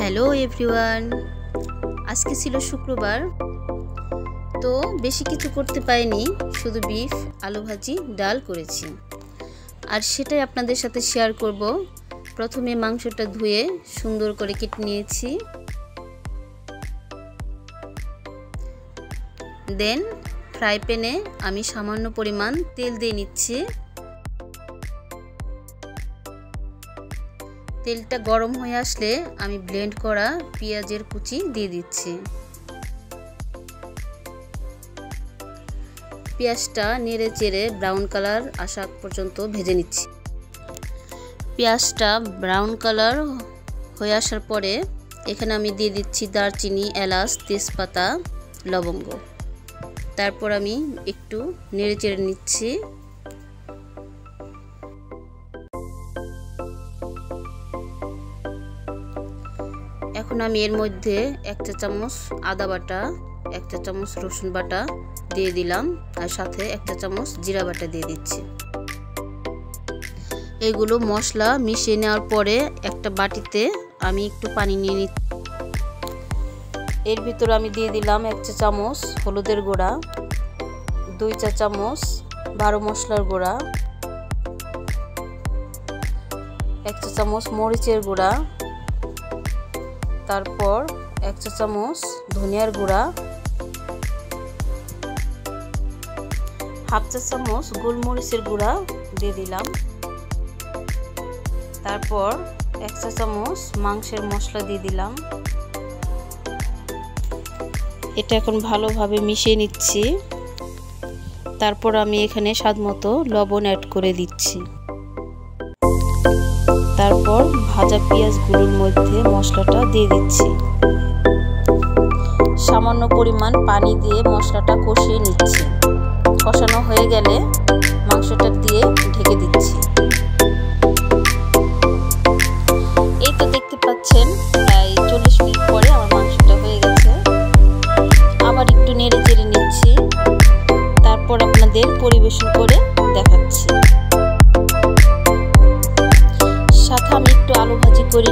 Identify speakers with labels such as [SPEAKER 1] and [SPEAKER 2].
[SPEAKER 1] Hello everyone, আজকে ছিল শুক্রবার, তো বেশি কিছু করতে পারিনি, শুধু বিফ, আলু ভাজি, ডাল করেছি আর সেটাই আপনাদের সাথে শেয়ার করব। প্রথমে মাংসটা ধুয়ে সুন্দর করে কেটে নিয়েছি, দেন ফ্রাই প্যানে আমি সামান্য পরিমাণ তেল দিয়ে নিচ্ছি। তেলটা গরম হয়ে আসলে আমি ব্লেন্ড করা পেঁয়াজের কুচি দিয়ে দিচ্ছি। পেঁয়াজটা নেড়ে চেড়ে ব্রাউন কালার আসা পর্যন্ত ভেজে নিচ্ছি। পেঁয়াজটা ব্রাউন কালার হয়ে আসার পরে এখানে আমি দিয়ে দিচ্ছি দারচিনি, এলাচ, তেজপাতা, লবঙ্গ। তারপর আমি একটু নেড়ে চেড়ে নিচ্ছি। এখন আমি এর মধ্যে 1 চা চামচ আদা বাটা, 1 চা চামচ রসুন বাটা দিয়ে দিলাম আর সাথে 1 চা চামচ জিরা বাটা দিয়ে দিচ্ছি। এগুলো মশলা মিশিয়ে নেওয়ার পরে একটা বাটিতে আমি একটু পানি নিয়ে নিচ্ছি। এর ভিতরে আমি দিয়ে দিলাম 1 চা চামচ হলুদের গুঁড়া, 2 চা চামচ 12 মশলার গুঁড়া, 1 চা চামচ মরিচের গুঁড়া, তারপর 1 চা চামচ ধনিয়ার গুঁড়া, 1/2 চা চামচ গোলমরিচের গুঁড়া দিয়ে দিলাম। তারপর 1 চা চামচ মাংসের মশলা দিয়ে দিলাম। এটা এখন ভালোভাবে মিশিয়ে নিচ্ছি। তারপর আমি এখানে স্বাদমতো লবণ অ্যাড করে দিচ্ছি। তারপর ভাজা পেঁয়াজগুলোর মধ্যে মশলাটা দিয়ে দিচ্ছি। সামান্য পরিমাণ পানি দিয়ে মশলাটা কষিয়ে নিচ্ছি। কষানো হয়ে গেলে মাংসটা দিয়ে ঢেকে দিচ্ছি। এই তো দেখতে পাচ্ছেন প্রায় 40 মিনিট পরে আমার মাংসটা হয়ে গেছে। আবার একটু নেড়ে চেড়ে নিচ্ছি। তারপর আপনাদের পরিবেশন করে দেখাচ্ছি। সাথে আমি একটু আলু ভাজি করে